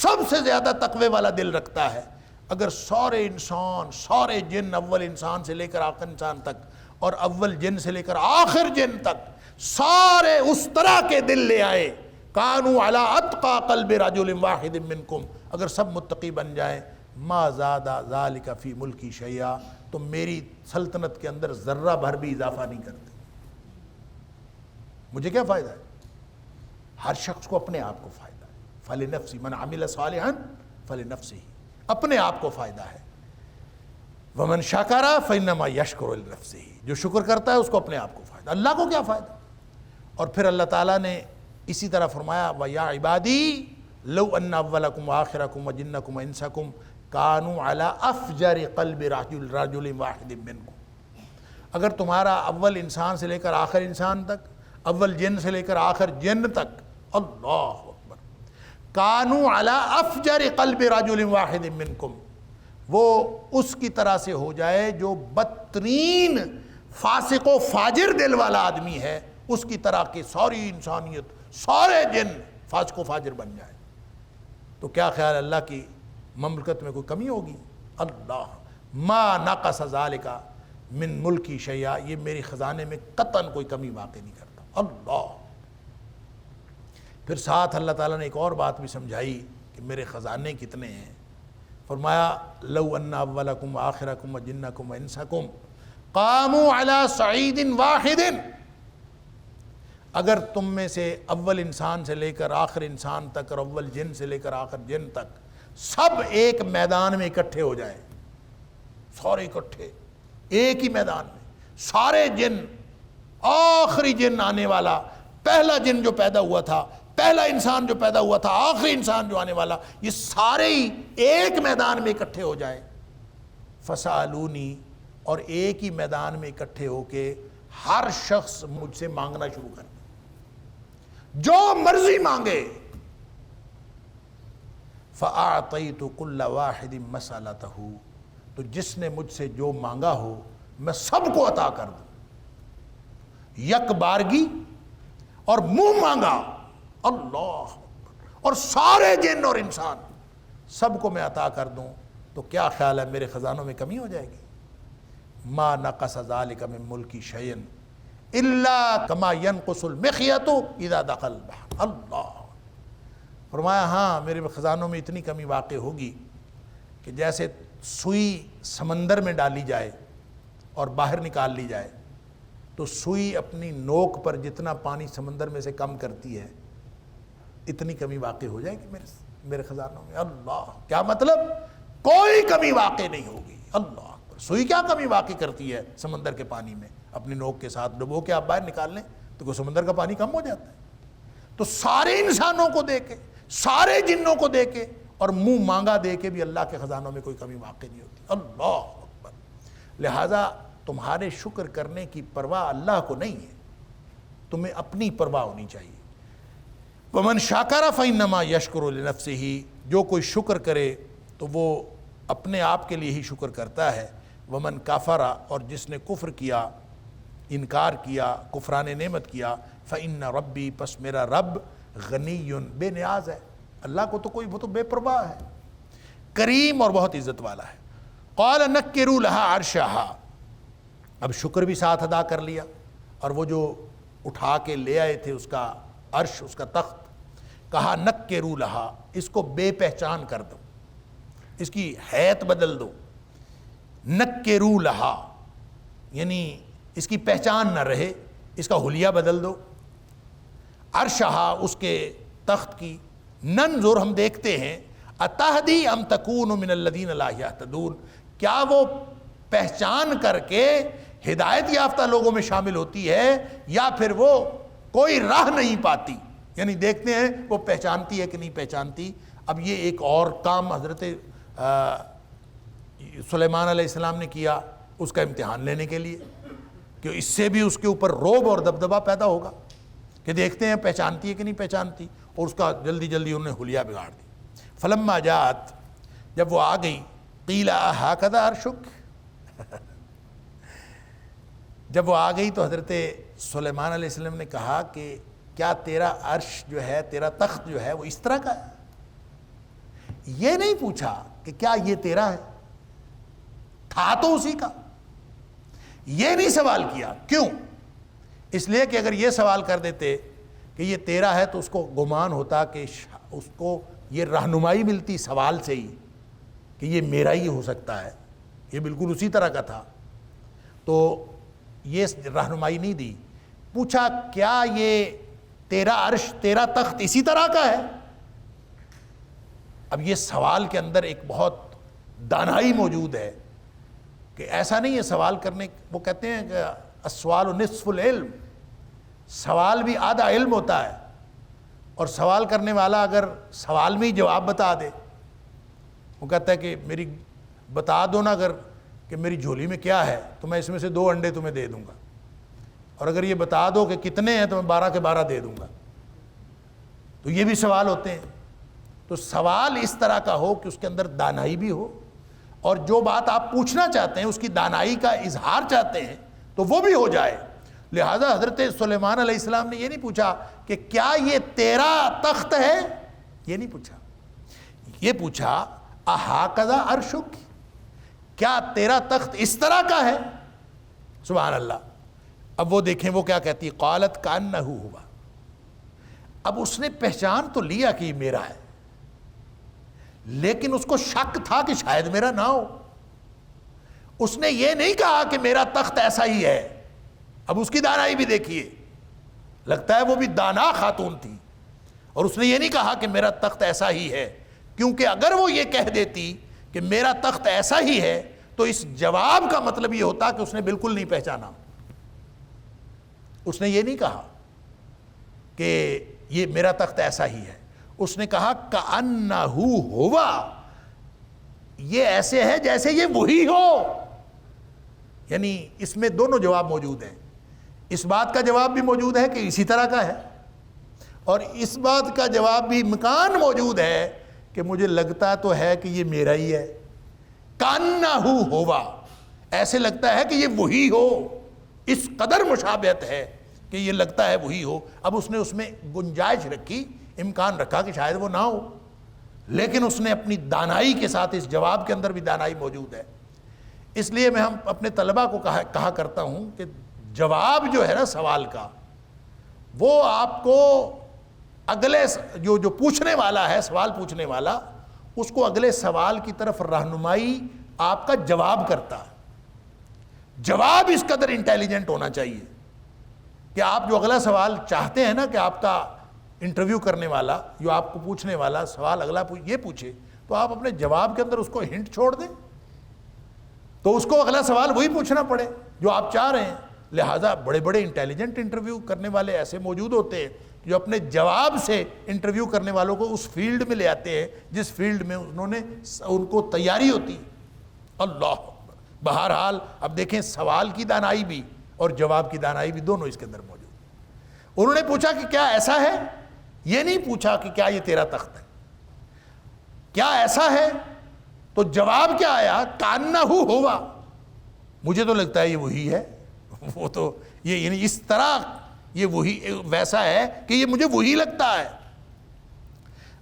سب سے زیادہ تقوی والا دل رکھتا ہے، اگر سارے انسان، سارے جن، اول انسان سے لے کر آخر انسان تک اور اول جن سے لے کر آخر جن تک سارے اس طرح کے دل لے آئے کانوا علی اتقى قلب رجل واحد منکم، اگر سب متقی بن جائیں، ما زاد ذلک فی ملکی شیئا، تو میری سلطنت کے اندر ذرہ بھر بھی اضافہ نہیں کرتے۔ مجھے کیا فائدہ ہے؟ ہر شخص کو اپنے آپ کو فائدہ ہے۔ فلنفسی من عمل صالحا فلنفسہ، اپنے آپ کو فائدہ ہے۔ ومن شکر فانما یشکر لنفسہ، جو شکر کرتا ہے اس کو اپنے آپ کو فائدہ، اللہ کو کیا فائدہ؟ اور پھر اللہ تعالیٰ نے اسی طرح فرمایا وَيَا عِبَادِي لَوْ أَنَّ أَوَّلَكُمْ وَآخِرَكُمْ وَجِنَّكُمْ وَإِنسَكُمْ كَانُوا عَلَىٰ أَفْجَرِ قَلْبِ رَجُلٍ وَاحِدٍ مِّنْكُمْ، اگر تمہارا اول انسان سے لے کر آخر انسان تک، اول جن سے لے کر آخر جن تک، اللہ اکبر، كَانُوا عَلَىٰ أَفْجَرِ قَلْبِ رَجُلٍ وَاحِدٍ مِّنْكُمْ، وہ اس کی طرح سے ہو جائے جو بدترین فاسق و فاجر دل والا آدمی ہے، اس کی طرح کی ساری انسانیت، سارے جن فاسق و فاجر بن جائے، تو کیا خیال اللہ کی مملکت میں کوئی کمی ہوگی؟ اللہ ما نقص ذالک من ملکی شیئا، یہ میری خزانے میں قطعاً کوئی کمی واقع نہیں کرتا۔ اللہ، پھر ساتھ اللہ تعالیٰ نے ایک اور بات بھی سمجھائی کہ میرے خزانے کتنے ہیں۔ فرمایا لو ان اولکم وآخرکم وجنکم وانسکم قاموا علی صعید واحد، اگر تم میں سے اول انسان سے لے کر آخر انسان تک اور اول جن سے لے کر آخر جن تک سب ایک میدان میں اکٹھے ہو جائیں، سارے اکٹھے ایک ہی میدان میں، سارے جن، آخری جن آنے والا، پہلا جن جو پیدا ہوا تھا، پہلا انسان جو پیدا ہوا تھا، آخری انسان جو آنے والا، یہ سارے ہی ایک میدان میں اکٹھے ہو جائیں، فسالونی، اور ایک ہی میدان میں اکٹھے ہو کے ہر شخص مجھ سے مانگنا شروع کر دے، جو مرضی مانگے، فَأَعْطَيْتُ كُلَّ وَاحِدٍ مَسْأَلَتَهُ، تو جس نے مجھ سے جو مانگا ہو میں سب کو عطا کر دوں، یک بارگی اور منہ مانگا، اللہ، اور سارے جن اور انسان سب کو میں عطا کر دوں، تو کیا خیال ہے میرے خزانوں میں کمی ہو جائے گی؟ ما نقص ذلك من ملکی شیئا الا کما ينقص المخیط اذا دخل البحر، اللہ، فرمایا ہاں میرے خزانوں میں اتنی کمی واقع ہوگی کہ جیسے سوئی سمندر میں ڈالی جائے اور باہر نکال لی جائے تو سوئی اپنی نوک پر جتنا پانی سمندر میں سے کم کرتی ہے، اتنی کمی واقع ہو جائے گی میرے خزانوں میں۔ اللہ، کیا مطلب؟ کوئی کمی واقع نہیں ہوگی۔ اللہ، سوئی کیا کمی واقع کرتی ہے سمندر کے پانی میں؟ اپنی نوک کے ساتھ ڈبو کے آپ باہر نکال لیں تو کوئی سمندر کا پانی کم ہو جاتا ہے۔ تو سارے انسانوں کو دے کے، سارے جنوں کو دے کے اور منہ مانگا دے کے بھی اللہ کے خزانوں میں کوئی کمی واقع نہیں ہوتی۔ اللہ اکبر، لہٰذا تمہارے شکر کرنے کی پرواہ اللہ کو نہیں ہے، تمہیں اپنی پرواہ ہونی چاہیے۔ وَمَنْ شَكَرَ فَإِنَّمَا يَشْكُرُ لِنَفْسِهِ، جو کوئی شکر کرے تو وہ اپنے آپ کے لیے ہی شکر کرتا ہے۔ وَمَنْ كَفَرَ، اور جس نے کفر کیا، انکار کیا، کفران نعمت کیا، فَإِنَّ رَبِّي، پس میرا رب غنی، بے نیاز ہے، اللہ کو تو کوئی، وہ تو بے پرواہ ہے، کریم اور بہت عزت والا ہے۔ قَالَ نَكِّرُوا لَهَا عَرْشَهَا، اب شکر بھی ساتھ ادا کر لیا، اور وہ جو اٹھا کے لے آئے تھے اس کا عرش، اس کا تخت، کہا نَكِّرُوا لَهَا، اس کو بے پہچان کر دو، اس کی حیت بدل دو، نَكِّرُوا لَهَا یعنی اس کی پہچان نہ رہے، اس کا حلیہ بدل دو، عرشہا، اس کے تخت کی، ننظر، ہم دیکھتے ہیں، اتہدی ام تکون من الذین لا یہتدون، کیا وہ پہچان کر کے ہدایت یافتہ لوگوں میں شامل ہوتی ہے یا پھر وہ کوئی راہ نہیں پاتی، یعنی دیکھتے ہیں وہ پہچانتی ہے کہ نہیں پہچانتی۔ اب یہ ایک اور کام حضرت سلیمان علیہ السلام نے کیا اس کا امتحان لینے کے لیے، کہ اس سے بھی اس کے اوپر رعب اور دبدبہ پیدا ہوگا کہ دیکھتے ہیں پہچانتی ہے کہ نہیں پہچانتی، اور اس کا جلدی جلدی انہوں نے حلیہ بگاڑ دی۔ فلما جاءت، جب وہ آ گئی، قیل ہاکذا عرشک، جب وہ آ گئی تو حضرت سلیمان علیہ السلام نے کہا کہ کیا تیرا عرش جو ہے، تیرا تخت جو ہے وہ اس طرح کا ہے؟ یہ نہیں پوچھا کہ کیا یہ تیرا ہے، تھا تو اسی کا، یہ نہیں سوال کیا۔ کیوں؟ اس لیے کہ اگر یہ سوال کر دیتے کہ یہ تیرا ہے تو اس کو گمان ہوتا کہ اس کو یہ رہنمائی ملتی سوال سے ہی کہ یہ میرا ہی ہو سکتا ہے، یہ بالکل اسی طرح کا تھا، تو یہ رہنمائی نہیں دی۔ پوچھا کیا یہ تیرا عرش، تیرا تخت اسی طرح کا ہے؟ اب یہ سوال کے اندر ایک بہت دانائی موجود ہے کہ ایسا نہیں ہے سوال کرنے، وہ کہتے ہیں کہ السوال نصف العلم، سوال بھی آدھا علم ہوتا ہے، اور سوال کرنے والا اگر سوال میں ہی جواب بتا دے، وہ کہتا ہے کہ میری بتا دو نا اگر کہ میری جھولی میں کیا ہے تو میں اس میں سے 2 انڈے تمہیں دے دوں گا، اور اگر یہ بتا دو کہ کتنے ہیں تو میں 12 کے 12 دے دوں گا۔ تو یہ بھی سوال ہوتے ہیں۔ تو سوال اس طرح کا ہو کہ اس کے اندر دانائی بھی ہو، اور جو بات آپ پوچھنا چاہتے ہیں اس کی دانائی کا اظہار چاہتے ہیں تو وہ بھی ہو جائے۔ لہذا حضرت سلیمان علیہ السلام نے یہ نہیں پوچھا کہ کیا یہ تیرا تخت ہے، یہ نہیں پوچھا، یہ پوچھا اہاکذا عرشک، کیا تیرا تخت اس طرح کا ہے؟ سبحان اللہ۔ اب وہ دیکھیں وہ کیا کہتی ہے، قالت کانہ ہوا، اب اس نے پہچان تو لیا کہ یہ میرا ہے، لیکن اس کو شک تھا کہ شاید میرا نہ ہو۔ اس نے یہ نہیں کہا کہ میرا تخت ایسا ہی ہے۔ اب اس کی دانائی بھی دیکھیے، لگتا ہے وہ بھی دانا خاتون تھی، اور اس نے یہ نہیں کہا کہ میرا تخت ایسا ہی ہے، کیونکہ اگر وہ یہ کہہ دیتی کہ میرا تخت ایسا ہی ہے تو اس جواب کا مطلب یہ ہوتا کہ اس نے بالکل نہیں پہچانا۔ اس نے یہ نہیں کہا کہ یہ میرا تخت ایسا ہی ہے، اس نے کہا کأنہ ہوا، یہ ایسے ہے جیسے یہ وہی ہو۔ یعنی اس میں دونوں جواب موجود ہیں، اس بات کا جواب بھی موجود ہے کہ اسی طرح کا ہے، اور اس بات کا جواب بھی امکان موجود ہے کہ مجھے لگتا تو ہے کہ یہ میرا ہی ہے۔ کأنہ ہوا، ایسے لگتا ہے کہ یہ وہی ہو، اس قدر مشابہت ہے کہ یہ لگتا ہے وہی ہو۔ اب اس نے اس میں گنجائش رکھی، امکان رکھا کہ شاید وہ نہ ہو، لیکن اس نے اپنی دانائی کے ساتھ اس جواب کے اندر بھی دانائی موجود ہے۔ اس لیے میں ہم اپنے طلباء کو کہا کرتا ہوں کہ جواب جو ہے نا سوال کا، وہ آپ کو اگلے جو پوچھنے والا ہے، سوال پوچھنے والا، اس کو اگلے سوال کی طرف رہنمائی آپ کا جواب کرتا ہے۔ جواب اس قدر انٹیلیجنٹ ہونا چاہیے کہ آپ جو اگلا سوال چاہتے ہیں نا کہ آپ کا انٹرویو کرنے والا، جو آپ کو پوچھنے والا سوال اگلا یہ پوچھے، تو آپ اپنے جواب کے اندر اس کو ہنٹ چھوڑ دیں تو اس کو اگلا سوال وہی پوچھنا پڑے جو آپ چاہ رہے ہیں۔ لہٰذا بڑے بڑے انٹیلیجنٹ انٹرویو کرنے والے ایسے موجود ہوتے ہیں جو اپنے جواب سے انٹرویو کرنے والوں کو اس فیلڈ میں لے آتے ہیں جس فیلڈ میں ان کو تیاری ہوتی۔ اللہ اکبر۔ بہرحال اب دیکھیں سوال کی دانائی بھی اور جواب کی دانائی بھی دونوں اس کے اندر موجود۔ انہوں نے پوچھا کہ کیا ایسا ہے، یہ نہیں پوچھا کہ کیا یہ تیرا تخت ہے، کیا ایسا ہے، تو جواب کیا آیا، کانہ ہوا، مجھے تو لگتا ہے یہ وہی ہے۔ وہ تو یہ یعنی اس طرح یہ وہی ویسا ہے کہ یہ مجھے وہی لگتا ہے۔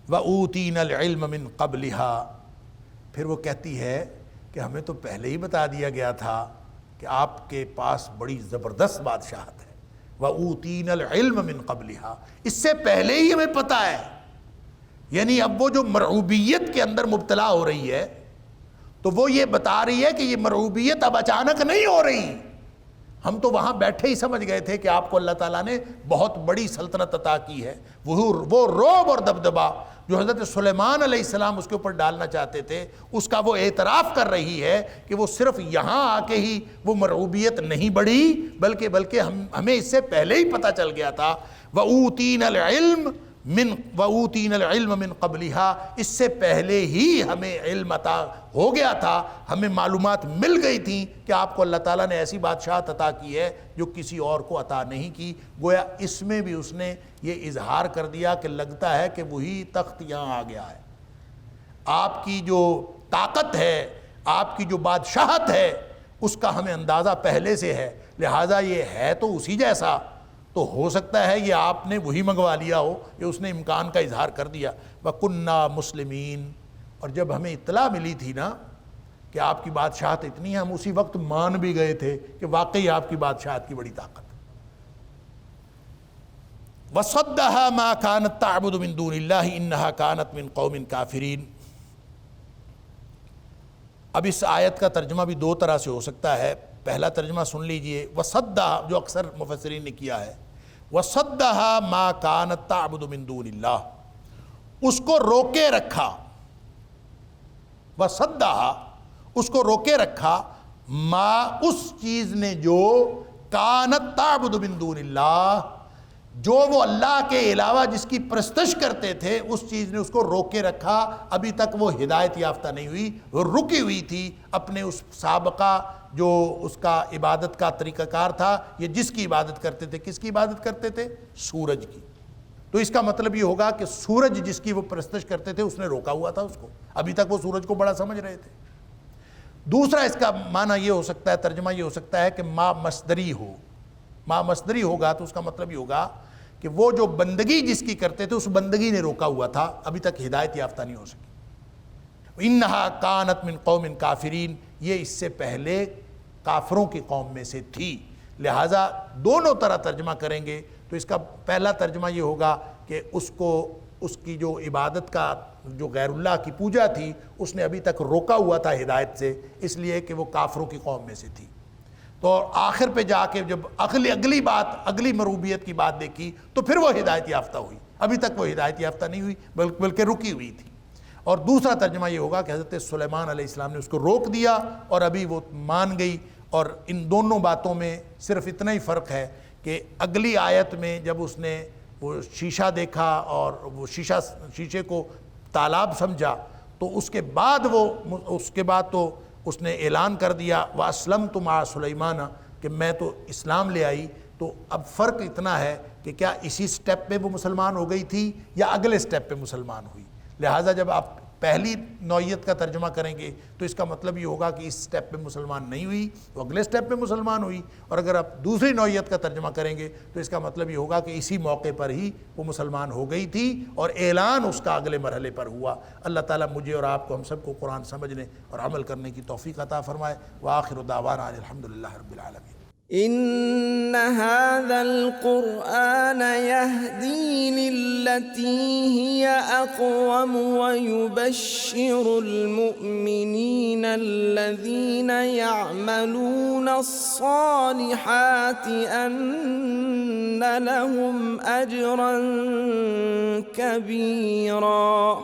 وَأُوتِينَا الْعِلْمَ مِنْ قَبْلِهَا، پھر وہ کہتی ہے کہ ہمیں تو پہلے ہی بتا دیا گیا تھا کہ آپ کے پاس بڑی زبردست بادشاہت ہے۔ وَأُوتِينَا الْعِلْمَ مِنْ قَبْلِهَا، اس سے پہلے ہی ہمیں پتہ ہے۔ یعنی اب وہ جو مرعوبیت کے اندر مبتلا ہو رہی ہے تو وہ یہ بتا رہی ہے کہ یہ مرعوبیت اب اچانک نہیں ہو رہی، ہم تو وہاں بیٹھے ہی سمجھ گئے تھے کہ آپ کو اللہ تعالیٰ نے بہت بڑی سلطنت عطا کی ہے۔ وہ رعب اور دبدبہ جو حضرت سلیمان علیہ السلام اس کے اوپر ڈالنا چاہتے تھے، اس کا وہ اعتراف کر رہی ہے کہ وہ صرف یہاں آ کے ہی وہ مرعوبیت نہیں بڑھی، بلکہ ہمیں اس سے پہلے ہی پتہ چل گیا تھا۔ وَأُوتِينَا الْعِلْمَ مِنْ قَبْلِهَا، اس سے پہلے ہی ہمیں علم عطا ہو گیا تھا، ہمیں معلومات مل گئی تھیں کہ آپ کو اللہ تعالیٰ نے ایسی بادشاہت عطا کی ہے جو کسی اور کو عطا نہیں کی۔ گویا اس میں بھی اس نے یہ اظہار کر دیا کہ لگتا ہے کہ وہی تخت یہاں آ گیا ہے۔ آپ کی جو طاقت ہے، آپ کی جو بادشاہت ہے، اس کا ہمیں اندازہ پہلے سے ہے، لہٰذا یہ ہے تو اسی جیسا، تو ہو سکتا ہے یہ آپ نے وہی منگوا لیا ہو، یہ اس نے امکان کا اظہار کر دیا۔ وَكُنَّا مُسْلِمِينَ، اور جب ہمیں اطلاع ملی تھی نا کہ آپ کی بادشاہت اتنی ہے، ہم اسی وقت مان بھی گئے تھے کہ واقعی آپ کی بادشاہت کی بڑی طاقت۔ وَصَدَّهَا مَا كَانَتْ تَعْبُدُ مِن دُونِ اللَّهِ إِنَّهَا كَانَتْ مِن قَوْمٍ كَافِرِينَ۔ اب اس آیت کا ترجمہ بھی دو طرح سے ہو سکتا ہے۔ پہلا ترجمہ سن لیجئے، وَصَدَّهَا، جو اکثر مفسرین نے کیا ہے، وَصَدَّهَا مَا كَانَتْ تَعْبُدُ مِن دُونِ اللَّهِ، اس کو روکے رکھا، وَصَدَّهَا، اس کو روکے رکھا، ما، اس چیز نے جو کانت تعبد من دون اللہ، جو وہ اللہ کے علاوہ جس کی پرستش کرتے تھے، اس چیز نے اس کو روکے رکھا۔ ابھی تک وہ ہدایت یافتہ نہیں ہوئی، وہ رکی ہوئی تھی اپنے اس سابقہ جو اس کا عبادت کا طریقہ کار تھا۔ یہ جس کی عبادت کرتے تھے، کس کی عبادت کرتے تھے؟ سورج کی۔ تو اس کا مطلب یہ ہوگا کہ سورج جس کی وہ پرستش کرتے تھے، اس نے روکا ہوا تھا اس کو، ابھی تک وہ سورج کو بڑا سمجھ رہے تھے۔ دوسرا اس کا معنی یہ ہو سکتا ہے، ترجمہ یہ ہو سکتا ہے کہ ما مصدری ہو، ما مصدری ہوگا تو اس کا مطلب یہ ہوگا کہ وہ جو بندگی جس کی کرتے تھے، اس بندگی نے روکا ہوا تھا، ابھی تک ہدایت یافتہ نہیں ہو سکی۔ انہا کانت من قوم کافرین، یہ اس سے پہلے کافروں کی قوم میں سے تھی۔ لہٰذا دونوں طرح ترجمہ کریں گے تو اس کا پہلا ترجمہ یہ ہوگا کہ اس کو، اس کی جو عبادت کا، جو غیر اللہ کی پوجا تھی، اس نے ابھی تک روکا ہوا تھا ہدایت سے، اس لیے کہ وہ کافروں کی قوم میں سے تھی۔ تو آخر پہ جا کے جب اگلی بات، اگلی مربوبیت کی بات دیکھی تو پھر وہ ہدایت یافتہ ہوئی، ابھی تک وہ ہدایت یافتہ نہیں ہوئی بلکہ رکی ہوئی تھی۔ اور دوسرا ترجمہ یہ ہوگا کہ حضرت سلیمان علیہ السلام نے اس کو روک دیا اور ابھی وہ مان گئی۔ اور ان دونوں باتوں میں صرف اتنا ہی فرق ہے کہ اگلی آیت میں جب اس نے وہ شیشہ دیکھا اور وہ شیشے کو تالاب سمجھا، تو اس کے بعد تو اس نے اعلان کر دیا وَأَسْلَمْتُ مَعَ سُلَيْمَانَ، کہ میں تو اسلام لے آئی۔ تو اب فرق اتنا ہے کہ کیا اسی سٹیپ پہ وہ مسلمان ہو گئی تھی یا اگلے سٹیپ پہ مسلمان ہوئی۔ لہٰذا جب آپ پہلی نوعیت کا ترجمہ کریں گے تو اس کا مطلب یہ ہوگا کہ اس سٹیپ پہ مسلمان نہیں ہوئی، وہ اگلے سٹیپ پہ مسلمان ہوئی۔ اور اگر آپ دوسری نوعیت کا ترجمہ کریں گے تو اس کا مطلب یہ ہوگا کہ اسی موقع پر ہی وہ مسلمان ہو گئی تھی اور اعلان اس کا اگلے مرحلے پر ہوا۔ اللہ تعالیٰ مجھے اور آپ کو، ہم سب کو قرآن سمجھنے اور عمل کرنے کی توفیق عطا فرمائے۔ وآخر دعوانا الحمدللہ رب العالمین۔ إن هذا القرآن يهدي للتي هي أقوم ويبشر المؤمنين الذين يعملون الصالحات أن لهم أجرا كبيرا۔